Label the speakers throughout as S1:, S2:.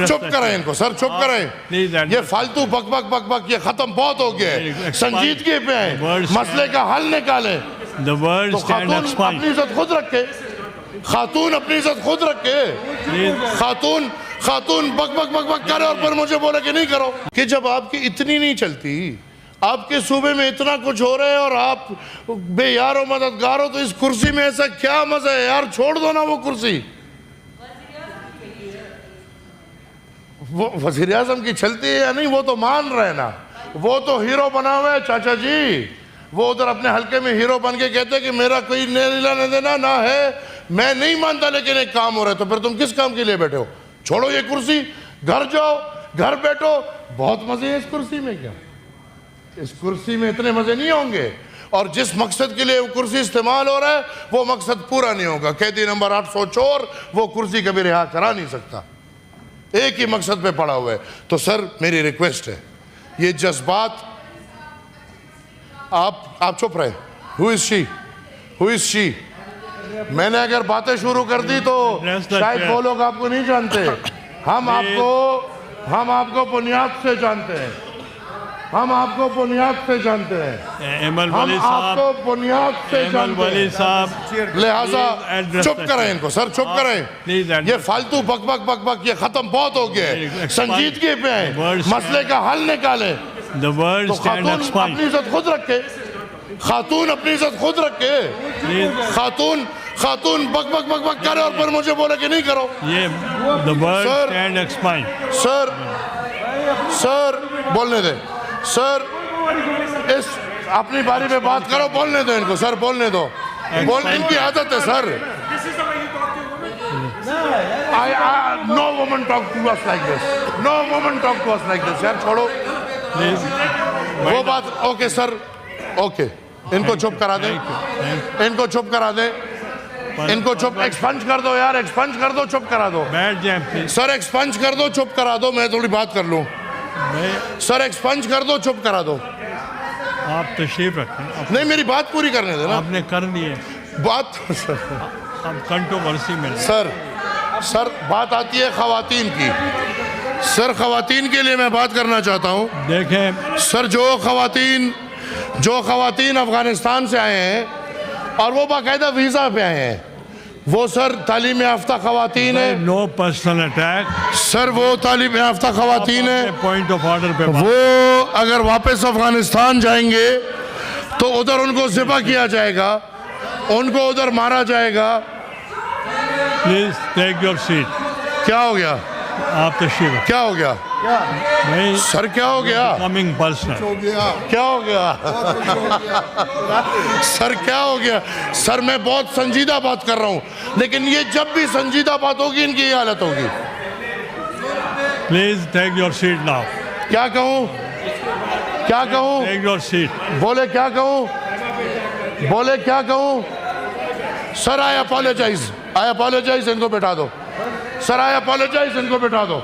S1: चुप करें इनको सर, चुप करें। ये फालतू बक बक बक बक ये खत्म बहुत हो गया है। संजीदगी पे है, मसले का हल निकाले। तो खातून अपनी इज्जत खुद रखे, खातून अपनी इज्जत खुद रखे। खातून बक बक बक बक करे और फिर मुझे बोले कि नहीं करो। कि जब आपकी इतनी नहीं चलती, आपके सूबे में इतना कुछ हो रहा है और आप बेयारो मददगार हो, तो इस कुर्सी में ऐसा क्या मजा है यार? छोड़ दो ना वो कुर्सी। वो वज़ीर आज़म की चलती है या नहीं वो तो मान रहे ना, वो तो हीरो बना हुआ है चाचा जी। वो उधर अपने हल्के में हीरो बन के कहते हैं कि मेरा कोई लेना देना ना है, मैं नहीं मानता, लेकिन एक काम हो रहा है। तो फिर तुम किस काम के लिए बैठे हो? छोड़ो ये कुर्सी, घर जाओ, घर बैठो। बहुत मजे हैं इस कुर्सी में। क्या इस कुर्सी में इतने मजे नहीं होंगे? और जिस मकसद के लिए वो कुर्सी इस्तेमाल हो रहा है वो मकसद पूरा नहीं होगा। कैदी नंबर 800 चोर वो कुर्सी कभी रिहा करा नहीं सकता, एक ही मकसद पे पड़ा हुआ है। तो सर मेरी रिक्वेस्ट है, ये जज्बात आप चुप रहे। Who is she? मैंने अगर बातें शुरू कर दी तो शायद वो लोग आपको नहीं जानते। हम आपको बुनियाद से जानते हैं। हम आपको बुनियाद से जानते हैं। हम आपको बुनियाद से जानते हैं। लिहाजा चुप करें इनको सर, चुप करें। ये फालतू बक बक बक बक ये खत्म बहुत हो गया है। संजीदगी पे है, मसले का हल निकाले। तो खातून अपनी इज्जत खुद रखे, खातून अपनी इज्जत खुद रखे। खातून बक बक बक बक करे और फिर मुझे बोले कि नहीं करो। ये सर बोलने दे सर, इस अपनी बारी में बात करो, बोलने दो इनको सर, बोलने दो। इनकी आदत है sir. No woman talk to us like this, no woman talk to us like this. यार छोड़ो वो बात। ओके सर, ओके, इनको चुप करा दे, इनको चुप करा दे, इनको चुप। एक्सपंज कर दो यार, एक्सपंज कर दो, चुप करा दो सर। एक्सपंज कर दो, चुप करा दो, मैं थोड़ी बात कर लूं सर। एक्सपंज कर दो, चुप करा दो।
S2: आप तशरीफ रखें।
S1: नहीं, मेरी बात पूरी करने देना।
S2: आपने कर ली है
S1: बात।
S2: अब कंट्रोवर्सी में
S1: सर बात आती है खवातीन की। सर खवातीन के लिए मैं बात करना चाहता हूँ।
S2: देखें
S1: सर, जो खवातीन अफगानिस्तान से आए हैं और वो बाकायदा वीज़ा पे आए हैं, वो सर तालीम याफ्ता खवातीन है।
S2: नो पर्सनल अटैक
S1: सर, वो तालीम याफ्ता खवातीन है।
S2: पॉइंट ऑफ ऑर्डर पे
S1: वो अगर वापस अफगानिस्तान जाएंगे तो उधर उनको ज़िबा किया जाएगा, उनको उधर मारा जाएगा।
S2: Please take your seat.
S1: क्या हो गया?
S2: आप तशरीफ।
S1: क्या हो गया?
S2: नहीं
S1: सर, क्या हो गया?
S2: Coming personal.
S1: क्या हो गया? सर क्या हो गया? सर मैं बहुत संजीदा बात कर रहा हूँ, लेकिन ये जब भी संजीदा बात होगी इनकी ये हालत होगी।
S2: Please take your seat now.
S1: क्या कहूँ? क्या कहूँ?
S2: Take your seat.
S1: बोले क्या कहूँ? बोले क्या कहूँ? सर आई अपोलोजाइज, इनको बैठा दो। सर आई अपोलोजाइज, इनको बैठा दो।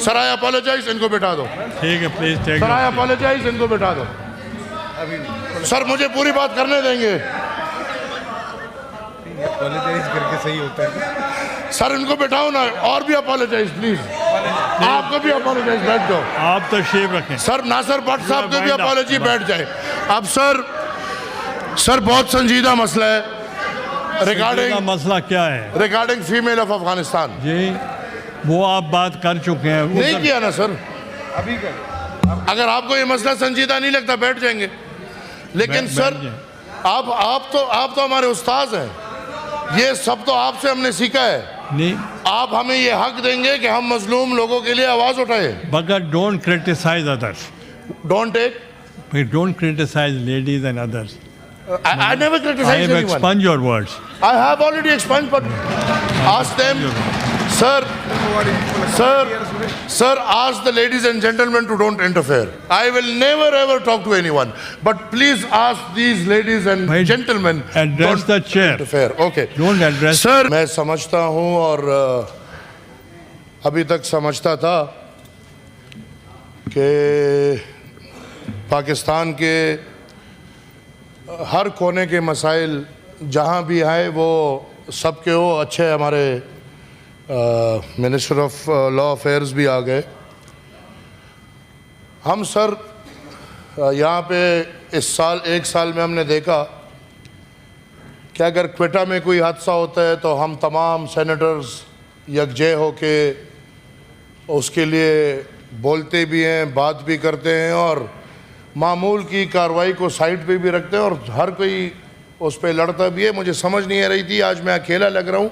S1: सर आई अपोलोजाइज, इनको बैठा दो।
S2: ठीक है, please take.
S1: Sir I apologise, इनको बैठा दो। सर मुझे पूरी बात करने देंगे?
S3: अपोलोजाइज करके सही होता है
S1: सर, इनको बैठाओ ना। और भी अपोलोजाइज प्लीज। आपको भी अपोलोजाइज, बैठ जाओ।
S2: आप तशरीफ रखें।
S1: सर नासिर भट्ट साहब को भी अपोलॉजी, बैठ जाए। अब सर बहुत संजीदा मसला है।
S2: मसला क्या है?
S1: Regarding female of Afghanistan.
S2: जी, वो आप बात कर चुके हैं।
S1: नहीं किया ना सर? अभी कर। अगर आपको ये मसला संजीदा नहीं लगता बैठ जाएंगे, लेकिन सर आप तो हमारे उस्ताद हैं। ये सब तो आपसे हमने सीखा है।
S2: नहीं,
S1: आप हमें ये हक देंगे कि हम मजलूम लोगों के लिए आवाज उठाए।
S2: But don't criticise others.
S1: Don't
S2: criticize ladies and others.
S1: I never criticize anyone.
S2: I have expunged your words.
S1: I have already expunged, but ask them, sir, ask the ladies and gentlemen to don't interfere. I will never ever talk to anyone, but please ask these ladies and gentlemen
S2: address the chair.
S1: Interfere. Okay.
S2: Don't address.
S1: Sir, मैं समझता हूँ और अभी तक समझता था कि पाकिस्तान के हर कोने के मसाइल जहाँ भी आए वो सबके वो अच्छे हमारे मिनिस्टर ऑफ लॉ अफेयर्स भी आ गए। हम सर यहाँ पे इस साल 1 साल में हमने देखा कि अगर क्वेटा में कोई हादसा होता है तो हम तमाम सेनेटर्स यकजे होके उसके लिए बोलते भी हैं, बात भी करते हैं और मामूल की कार्रवाई को साइड पे भी रखते हैं और हर कोई उस पर लड़ता भी है। मुझे समझ नहीं आ रही थी, आज मैं अकेला लग रहा हूँ।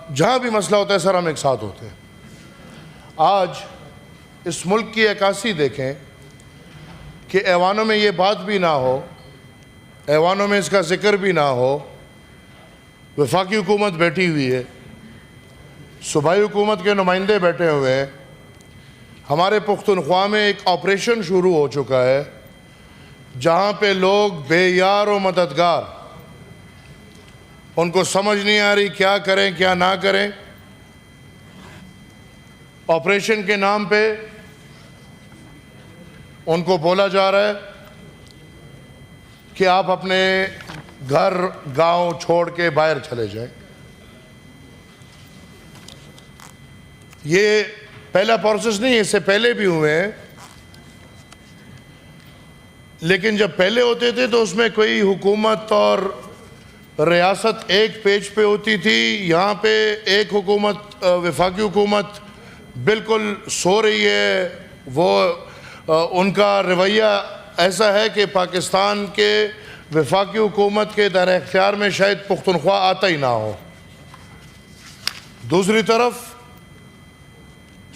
S1: जहाँ भी मसला होता है सर हम एक साथ होते हैं। आज इस मुल्क की अक्कासी देखें कि ऐवानों में ये बात भी ना हो, ऐवानों में इसका जिक्र भी ना हो। वफाकी हुकूमत बैठी हुई है, सूबाई हुकूमत के नुमाइंदे बैठे हुए हैं। हमारे पुख्तनख्वा में एक ऑपरेशन शुरू हो चुका है जहाँ पे लोग बेयार और मददगार, उनको समझ नहीं आ रही क्या करें क्या ना करें। ऑपरेशन के नाम पे उनको बोला जा रहा है कि आप अपने घर गांव छोड़ के बाहर चले जाएं। ये पहला प्रोसेस नहीं है, इससे पहले भी हुए हैं, लेकिन जब पहले होते थे तो उसमें कोई हुकूमत और रियासत एक पेज पे होती थी। यहाँ पे एक हुकूमत, वफाकी हुकूमत बिल्कुल सो रही है। वो उनका रवैया ऐसा है कि पाकिस्तान के वफाकी हुकूमत के दायरे इख्तियार में शायद पुख्तनख्वा आता ही ना हो। दूसरी तरफ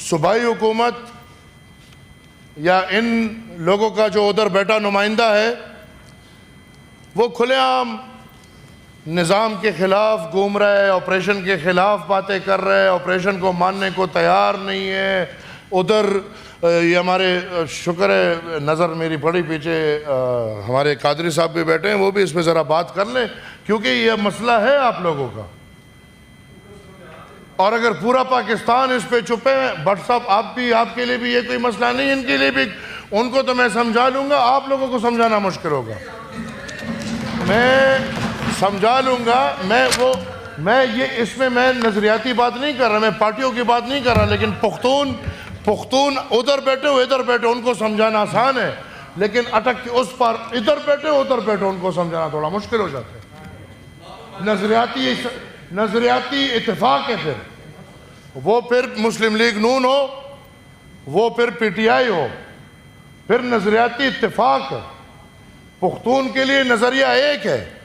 S1: सूबाई हुकूमत या इन लोगों का जो उधर बैठा नुमाइंदा है वो खुलेआम निज़ाम के ख़िलाफ़ घूम रहा है, ऑपरेशन के ख़िलाफ़ बातें कर रहा है, ऑपरेशन को मानने को तैयार नहीं है। उधर ये हमारे शुक्र है नज़र मेरी पड़ी पीछे हमारे कादरी साहब भी बैठे हैं, वो भी इस पर ज़रा बात कर लें क्योंकि ये मसला है आप लोगों का। और अगर पूरा पाकिस्तान इस पे चुप है, भट्ट साहब आप भी, आपके लिए भी ये कोई मसला नहीं, इनके लिए भी, उनको तो मैं समझा लूँगा, आप लोगों को समझाना मुश्किल होगा। मैं समझा लूँगा, मैं ये इसमें मैं नज़रियाती बात नहीं कर रहा, मैं पार्टियों की बात नहीं कर रहा, लेकिन पुख्तून उधर बैठे हो इधर बैठे, उनको समझाना आसान है, लेकिन अटक के उस पर इधर बैठे हो उधर बैठे, उनको समझाना थोड़ा मुश्किल हो जाता है। नज़रियाती इत्तेफाक है, फिर वो फिर मुस्लिम लीग नून हो, वो फिर PTI हो, फिर नज़रियाती इत्तेफाक है। पुख्तून के लिए नज़रिया एक है।